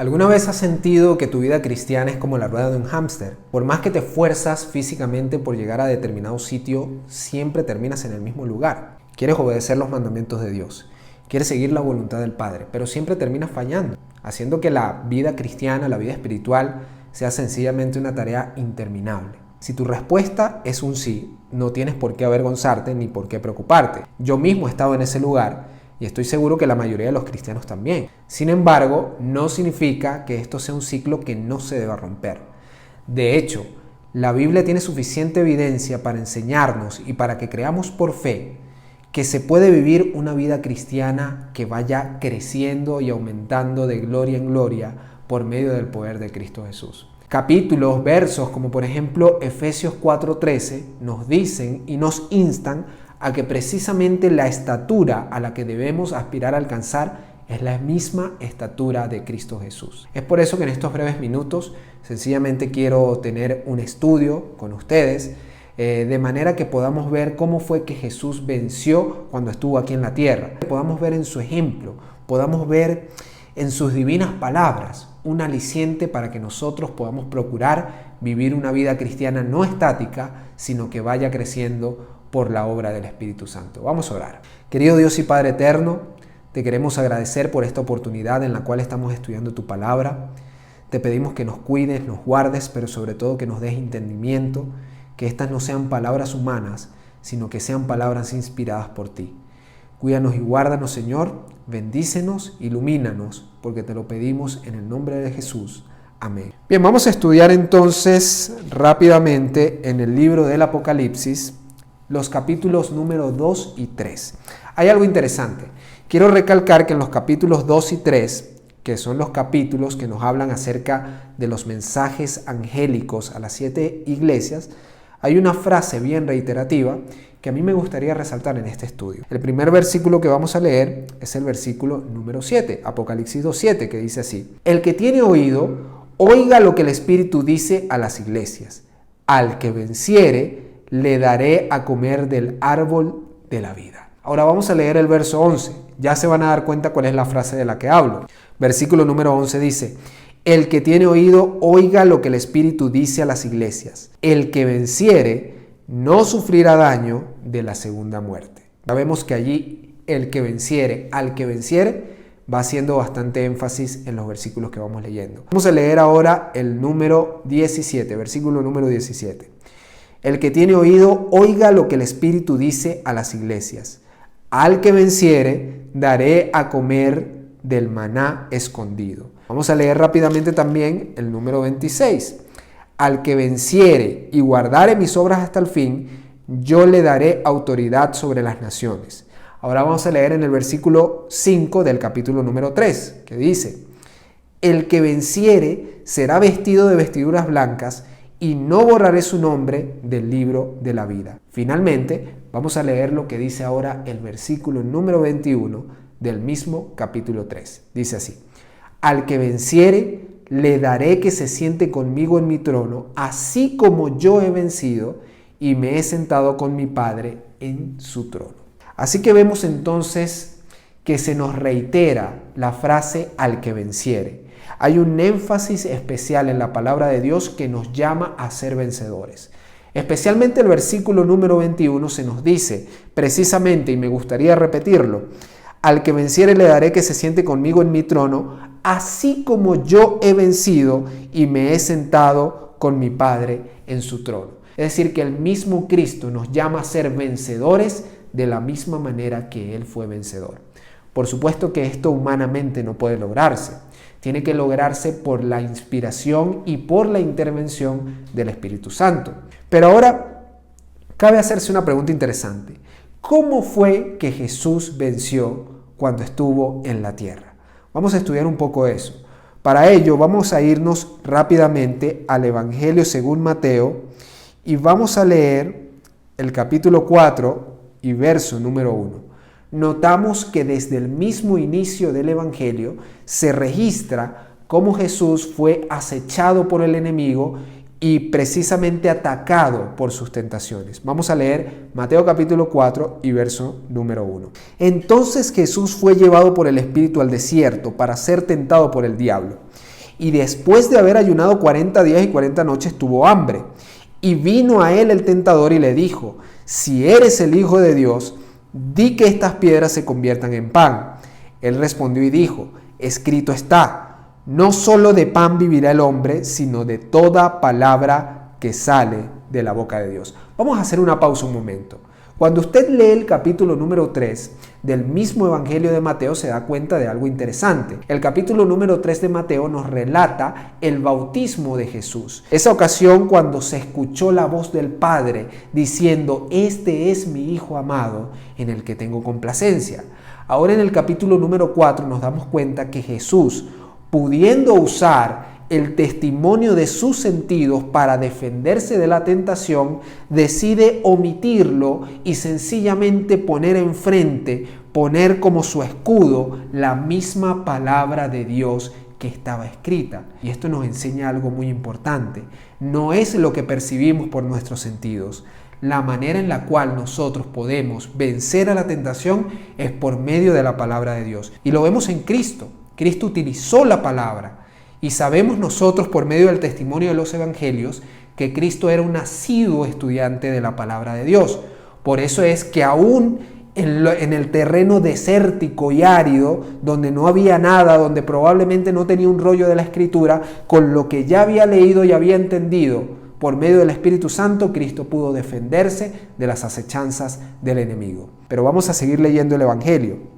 ¿Alguna vez has sentido que tu vida cristiana es como la rueda de un hámster? Por más que te esfuerzas físicamente por llegar a determinado sitio, siempre terminas en el mismo lugar. Quieres obedecer los mandamientos de Dios, quieres seguir la voluntad del Padre, pero siempre terminas fallando, haciendo que la vida cristiana, la vida espiritual, sea sencillamente una tarea interminable. Si tu respuesta es un sí, no tienes por qué avergonzarte ni por qué preocuparte. Yo mismo he estado en ese lugar y estoy seguro que la mayoría de los cristianos también. Sin embargo, no significa que esto sea un ciclo que no se deba romper. De hecho, la Biblia tiene suficiente evidencia para enseñarnos y para que creamos por fe que se puede vivir una vida cristiana que vaya creciendo y aumentando de gloria en gloria por medio del poder de Cristo Jesús. Capítulos, versos como por ejemplo Efesios 4:13 nos dicen y nos instan a que precisamente la estatura a la que debemos aspirar a alcanzar es la misma estatura de Cristo Jesús. Es por eso que en estos breves minutos sencillamente quiero tener un estudio con ustedes de manera que podamos ver cómo fue que Jesús venció cuando estuvo aquí en la tierra. Podamos ver en su ejemplo, podamos ver en sus divinas palabras un aliciente para que nosotros podamos procurar vivir una vida cristiana no estática, sino que vaya creciendo por la obra del Espíritu Santo. Vamos a orar. Querido Dios y Padre eterno, te queremos agradecer por esta oportunidad en la cual estamos estudiando tu palabra. Te pedimos que nos cuides, nos guardes, pero sobre todo que nos des entendimiento, que estas no sean palabras humanas, sino que sean palabras inspiradas por ti. Cuídanos y guárdanos, Señor, bendícenos, ilumínanos, porque te lo pedimos en el nombre de Jesús. Amén. Bien, vamos a estudiar entonces rápidamente en el libro del Apocalipsis, los capítulos número 2 y 3. Hay algo interesante. Quiero recalcar que en los capítulos 2 y 3, que son los capítulos que nos hablan acerca de los mensajes angélicos a las 7 iglesias, hay una frase bien reiterativa que a mí me gustaría resaltar en este estudio. El primer versículo que vamos a leer es el versículo número 7, Apocalipsis 2:7, que dice así: El que tiene oído, oiga lo que el Espíritu dice a las iglesias. Al que venciere, le daré a comer del árbol de la vida. Ahora vamos a leer el verso 11. Ya se van a dar cuenta cuál es la frase de la que hablo. Versículo número 11 dice: El que tiene oído, oiga lo que el Espíritu dice a las iglesias. El que venciere, no sufrirá daño de la segunda muerte. Ya vemos que allí el que venciere, al que venciere, va haciendo bastante énfasis en los versículos que vamos leyendo. Vamos a leer ahora el número 17, versículo número 17. El que tiene oído, oiga lo que el Espíritu dice a las iglesias. Al que venciere, daré a comer del maná escondido. Vamos a leer rápidamente también el número 26. Al que venciere y guardare mis obras hasta el fin, yo le daré autoridad sobre las naciones. Ahora vamos a leer en el versículo 5 del capítulo número 3, que dice: El que venciere será vestido de vestiduras blancas y no borraré su nombre del libro de la vida. Finalmente, vamos a leer lo que dice ahora el versículo número 21 del mismo capítulo 3. Dice así: Al que venciere, le daré que se siente conmigo en mi trono, así como yo he vencido y me he sentado con mi Padre en su trono. Así que vemos entonces que se nos reitera la frase al que venciere. Hay un énfasis especial en la palabra de Dios que nos llama a ser vencedores. Especialmente el versículo número 21 se nos dice precisamente, y me gustaría repetirlo: Al que venciere le daré que se siente conmigo en mi trono, así como yo he vencido y me he sentado con mi Padre en su trono. Es decir, que el mismo Cristo nos llama a ser vencedores de la misma manera que Él fue vencedor. Por supuesto que esto humanamente no puede lograrse. Tiene que lograrse por la inspiración y por la intervención del Espíritu Santo. Pero ahora cabe hacerse una pregunta interesante. ¿Cómo fue que Jesús venció cuando estuvo en la tierra? Vamos a estudiar un poco eso. Para ello vamos a irnos rápidamente al Evangelio según Mateo y vamos a leer el capítulo 4 y verso número 1. Notamos que desde el mismo inicio del Evangelio se registra cómo Jesús fue acechado por el enemigo y precisamente atacado por sus tentaciones. Vamos a leer Mateo capítulo 4 y verso número 1. Entonces Jesús fue llevado por el Espíritu al desierto para ser tentado por el diablo. y después de haber ayunado 40 días y 40 noches tuvo hambre. Y vino a él el tentador y le dijo: si eres el Hijo de Dios, di que estas piedras se conviertan en pan. Él respondió y dijo: escrito está, no solo de pan vivirá el hombre, sino de toda palabra que sale de la boca de Dios. Vamos a hacer una pausa un momento. Cuando usted lee el capítulo número 3 del mismo Evangelio de Mateo, se da cuenta de algo interesante. El capítulo número 3 de Mateo nos relata el bautismo de Jesús. Esa ocasión cuando se escuchó la voz del Padre diciendo: este es mi Hijo amado en el que tengo complacencia. Ahora en el capítulo número 4 nos damos cuenta que Jesús, pudiendo usar el testimonio de sus sentidos para defenderse de la tentación, decide omitirlo y sencillamente poner enfrente, poner como su escudo la misma palabra de Dios que estaba escrita. Y esto nos enseña algo muy importante. No es lo que percibimos por nuestros sentidos. La manera en la cual nosotros podemos vencer a la tentación es por medio de la palabra de Dios. Y lo vemos en Cristo. Cristo utilizó la palabra. Y sabemos nosotros por medio del testimonio de los evangelios que Cristo era un asiduo estudiante de la palabra de Dios. Por eso es que aún en el terreno desértico y árido, donde no había nada, donde probablemente no tenía un rollo de la Escritura, con lo que ya había leído y había entendido por medio del Espíritu Santo, Cristo pudo defenderse de las acechanzas del enemigo. Pero vamos a seguir leyendo el Evangelio.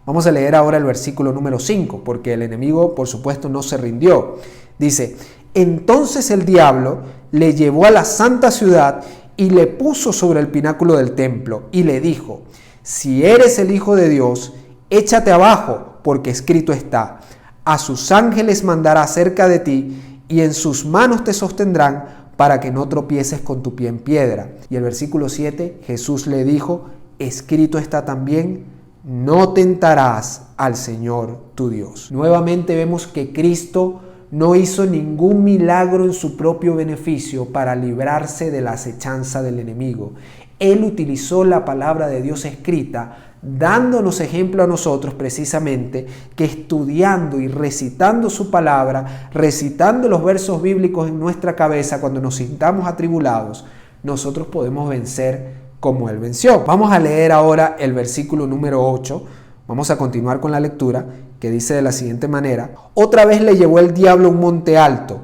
Vamos a leer ahora el versículo número 5, porque el enemigo, por supuesto, no se rindió. Dice: entonces el diablo le llevó a la santa ciudad y le puso sobre el pináculo del templo y le dijo: si eres el Hijo de Dios, échate abajo, porque escrito está: a sus ángeles mandará cerca de ti y en sus manos te sostendrán para que no tropieces con tu pie en piedra. Y el versículo 7, Jesús le dijo: escrito está también: no tentarás al Señor tu Dios. Nuevamente vemos que Cristo no hizo ningún milagro en su propio beneficio para librarse de la acechanza del enemigo. Él utilizó la palabra de Dios escrita, dándonos ejemplo a nosotros precisamente que estudiando y recitando su palabra, recitando los versos bíblicos en nuestra cabeza cuando nos sintamos atribulados, nosotros podemos vencer como Él venció. Vamos a leer ahora el versículo número 8. Vamos a continuar con la lectura, que dice de la siguiente manera: otra vez le llevó el diablo a un monte alto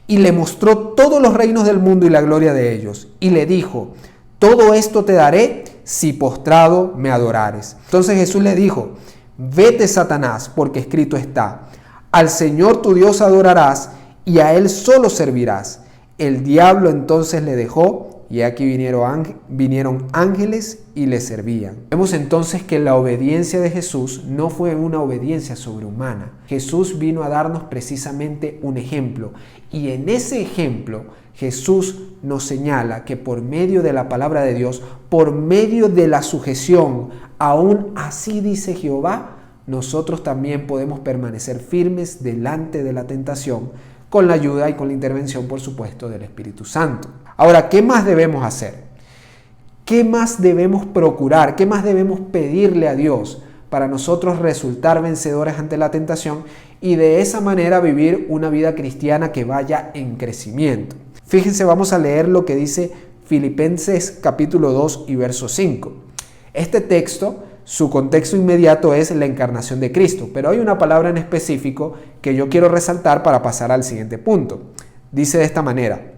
y le mostró todos los reinos del mundo y la gloria de ellos. Y le dijo: todo esto te daré si postrado me adorares. Entonces Jesús le dijo: vete, Satanás, porque escrito está: al Señor tu Dios adorarás y a Él solo servirás. El diablo entonces le dejó, y aquí vinieron ángeles y le servían. Vemos entonces que la obediencia de Jesús no fue una obediencia sobrehumana. Jesús vino a darnos precisamente un ejemplo. Y en ese ejemplo, Jesús nos señala que por medio de la palabra de Dios, por medio de la sujeción, aún así dice Jehová, nosotros también podemos permanecer firmes delante de la tentación, con la ayuda y con la intervención, por supuesto, del Espíritu Santo. Ahora, ¿qué más debemos hacer? ¿Qué más debemos procurar? ¿Qué más debemos pedirle a Dios para nosotros resultar vencedores ante la tentación y de esa manera vivir una vida cristiana que vaya en crecimiento? Fíjense, vamos a leer lo que dice Filipenses capítulo 2 y verso 5. Este texto, su contexto inmediato es la encarnación de Cristo, pero hay una palabra en específico que yo quiero resaltar para pasar al siguiente punto. Dice de esta manera: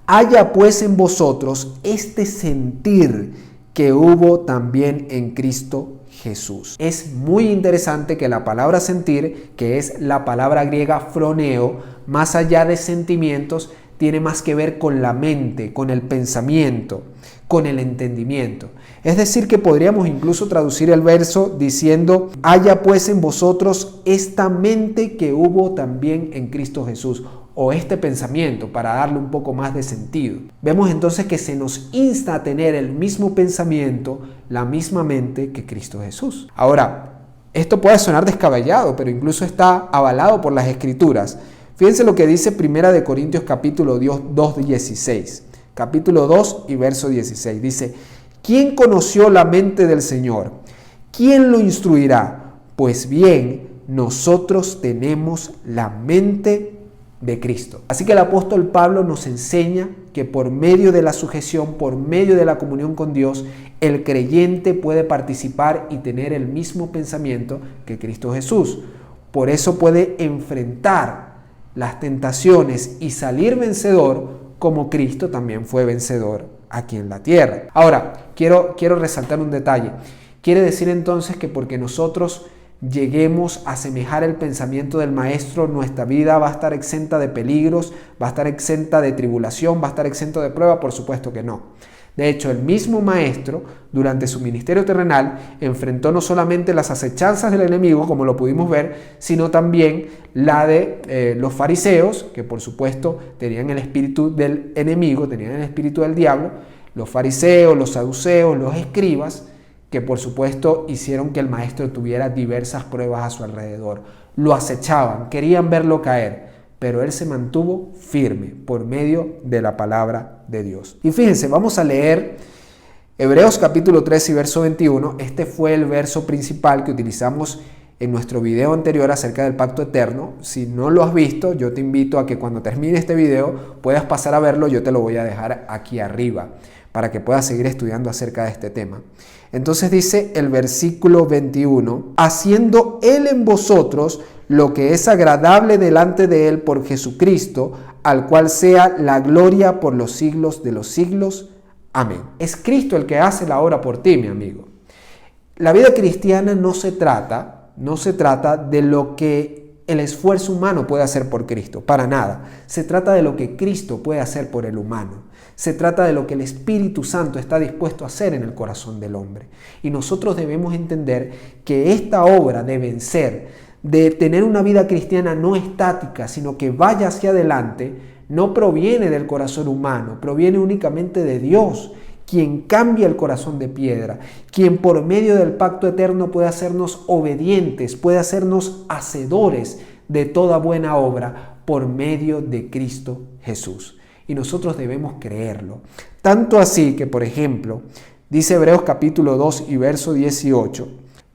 haya pues en vosotros este sentir que hubo también en Cristo Jesús. Es muy interesante que la palabra sentir, que es la palabra griega phroneo, más allá de sentimientos, tiene más que ver con la mente, con el pensamiento, con el entendimiento. Es decir, que podríamos incluso traducir el verso diciendo: haya pues en vosotros esta mente que hubo también en Cristo Jesús, o este pensamiento, para darle un poco más de sentido. Vemos entonces que se nos insta a tener el mismo pensamiento, la misma mente que Cristo Jesús. Ahora, esto puede sonar descabellado, pero incluso está avalado por las Escrituras. Fíjense lo que dice 1 Corintios capítulo 2:16. Capítulo 2 y verso 16. Dice: ¿quién conoció la mente del Señor? ¿Quién lo instruirá? Pues bien, nosotros tenemos la mente de Cristo. Así que el apóstol Pablo nos enseña que por medio de la sujeción, por medio de la comunión con Dios, el creyente puede participar y tener el mismo pensamiento que Cristo Jesús. Por eso puede enfrentar las tentaciones y salir vencedor como Cristo también fue vencedor aquí en la tierra. Ahora, quiero resaltar un detalle. Quiere decir entonces que porque nosotros lleguemos a asemejar el pensamiento del Maestro, nuestra vida va a estar exenta de peligros, va a estar exenta de tribulación, va a estar exenta de prueba. Por supuesto que no. De hecho, el mismo Maestro, durante su ministerio terrenal, enfrentó no solamente las acechanzas del enemigo, como lo pudimos ver, sino también la de los fariseos, que por supuesto tenían el espíritu del enemigo, tenían el espíritu del diablo, los fariseos, los saduceos, los escribas, que por supuesto hicieron que el Maestro tuviera diversas pruebas a su alrededor. Lo acechaban, querían verlo caer, pero él se mantuvo firme por medio de la palabra de Dios. Y fíjense, vamos a leer Hebreos capítulo 3 y verso 21. Este fue el verso principal que utilizamos en nuestro video anterior acerca del pacto eterno. Si no lo has visto, yo te invito a que cuando termine este video puedas pasar a verlo. Yo te lo voy a dejar aquí arriba para que puedas seguir estudiando acerca de este tema. Entonces dice el versículo 21, haciendo Él en vosotros lo que es agradable delante de Él por Jesucristo, al cual sea la gloria por los siglos de los siglos. Amén. Es Cristo el que hace la obra por ti, mi amigo. La vida cristiana no se trata de lo que el esfuerzo humano puede hacer por Cristo, para nada. Se trata de lo que Cristo puede hacer por el humano. Se trata de lo que el Espíritu Santo está dispuesto a hacer en el corazón del hombre. Y nosotros debemos entender que esta obra de vencer, de tener una vida cristiana no estática, sino que vaya hacia adelante, no proviene del corazón humano, proviene únicamente de Dios, quien cambia el corazón de piedra, quien por medio del pacto eterno puede hacernos obedientes, puede hacernos hacedores de toda buena obra por medio de Cristo Jesús. Y nosotros debemos creerlo. Tanto así que, por ejemplo, dice Hebreos capítulo 2 y verso 18,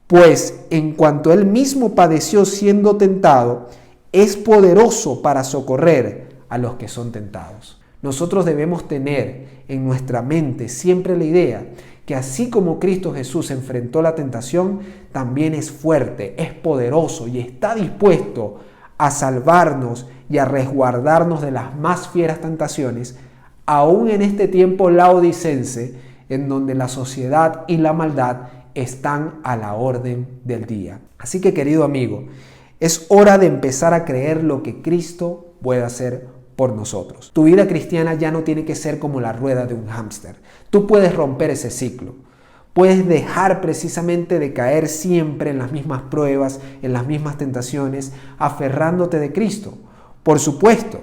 pues en cuanto él mismo padeció siendo tentado, es poderoso para socorrer a los que son tentados. Nosotros debemos tener en nuestra mente siempre la idea que así como Cristo Jesús enfrentó la tentación, también es fuerte, es poderoso y está dispuesto a salvarnos y a resguardarnos de las más fieras tentaciones, aún en este tiempo laodicense, en donde la sociedad y la maldad están a la orden del día. Así que, querido amigo, es hora de empezar a creer lo que Cristo puede hacer por nosotros. Tu vida cristiana ya no tiene que ser como la rueda de un hámster. Tú puedes romper ese ciclo. Puedes dejar precisamente de caer siempre en las mismas pruebas, en las mismas tentaciones, aferrándote de Cristo. Por supuesto,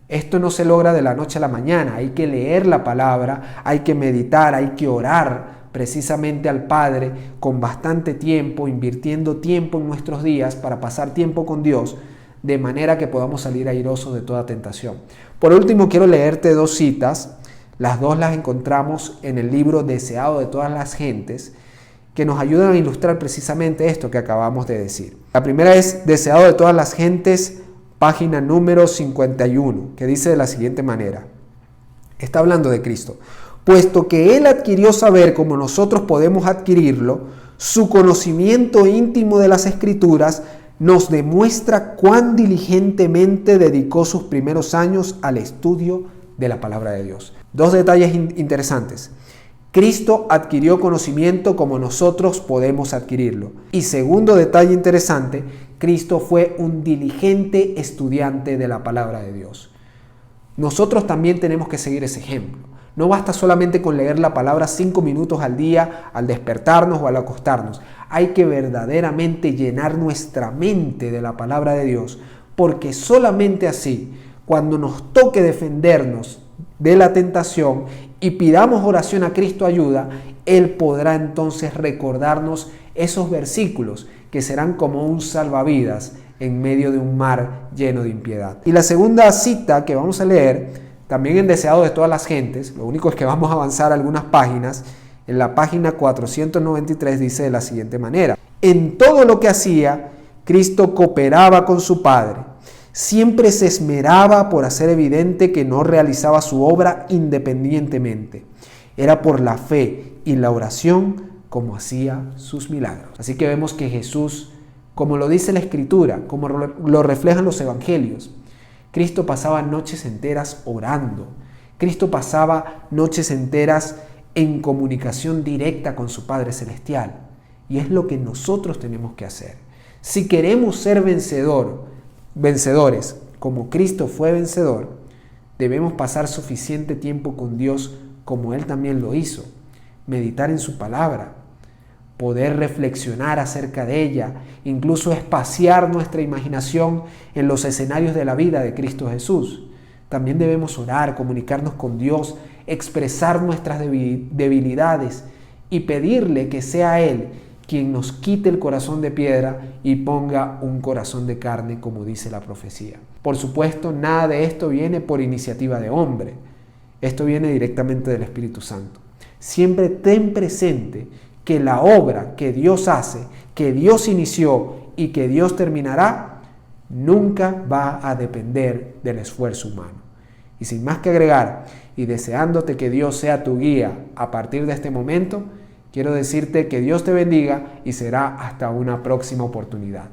esto no se logra de la noche a la mañana. Hay que leer la palabra, hay que meditar, hay que orar precisamente al Padre con bastante tiempo, invirtiendo tiempo en nuestros días para pasar tiempo con Dios, de manera que podamos salir airosos de toda tentación. Por último, quiero leerte dos citas. Las dos las encontramos en el libro Deseado de todas las gentes, que nos ayudan a ilustrar precisamente esto que acabamos de decir. La primera es Deseado de todas las gentes, página número 51, que dice de la siguiente manera. Está hablando de Cristo. Puesto que Él adquirió saber como nosotros podemos adquirirlo, su conocimiento íntimo de las Escrituras nos demuestra cuán diligentemente dedicó sus primeros años al estudio de la palabra de Dios. Dos detalles interesantes. Cristo adquirió conocimiento como nosotros podemos adquirirlo. Y segundo detalle interesante, Cristo fue un diligente estudiante de la palabra de Dios. Nosotros también tenemos que seguir ese ejemplo. No basta solamente con leer la palabra 5 minutos al día al despertarnos o al acostarnos. Hay que verdaderamente llenar nuestra mente de la palabra de Dios, porque solamente así, cuando nos toque defendernos de la tentación y pidamos oración a Cristo ayuda, Él podrá entonces recordarnos esos versículos que serán como un salvavidas en medio de un mar lleno de impiedad. Y la segunda cita que vamos a leer, también en Deseado de todas las gentes, lo único es que vamos a avanzar algunas páginas. En la página 493 dice de la siguiente manera: en todo lo que hacía, Cristo cooperaba con su Padre. Siempre se esmeraba por hacer evidente que no realizaba su obra independientemente. Era por la fe y la oración como hacía sus milagros. Así que vemos que Jesús, como lo dice la Escritura, como lo reflejan los Evangelios, Cristo pasaba noches enteras orando. Cristo pasaba noches enteras en comunicación directa con su Padre Celestial. Y es lo que nosotros tenemos que hacer. Si queremos ser vencedores, como Cristo fue vencedor, debemos pasar suficiente tiempo con Dios como Él también lo hizo. Meditar en su palabra, poder reflexionar acerca de ella, incluso espaciar nuestra imaginación en los escenarios de la vida de Cristo Jesús. También debemos orar, comunicarnos con Dios, expresar nuestras debilidades y pedirle que sea Él quien nos quite el corazón de piedra y ponga un corazón de carne, como dice la profecía. Por supuesto, nada de esto viene por iniciativa de hombre. Esto viene directamente del Espíritu Santo. Siempre ten presente que la obra que Dios hace, que Dios inició y que Dios terminará, nunca va a depender del esfuerzo humano. Y sin más que agregar, y deseándote que Dios sea tu guía a partir de este momento, quiero decirte que Dios te bendiga y será hasta una próxima oportunidad.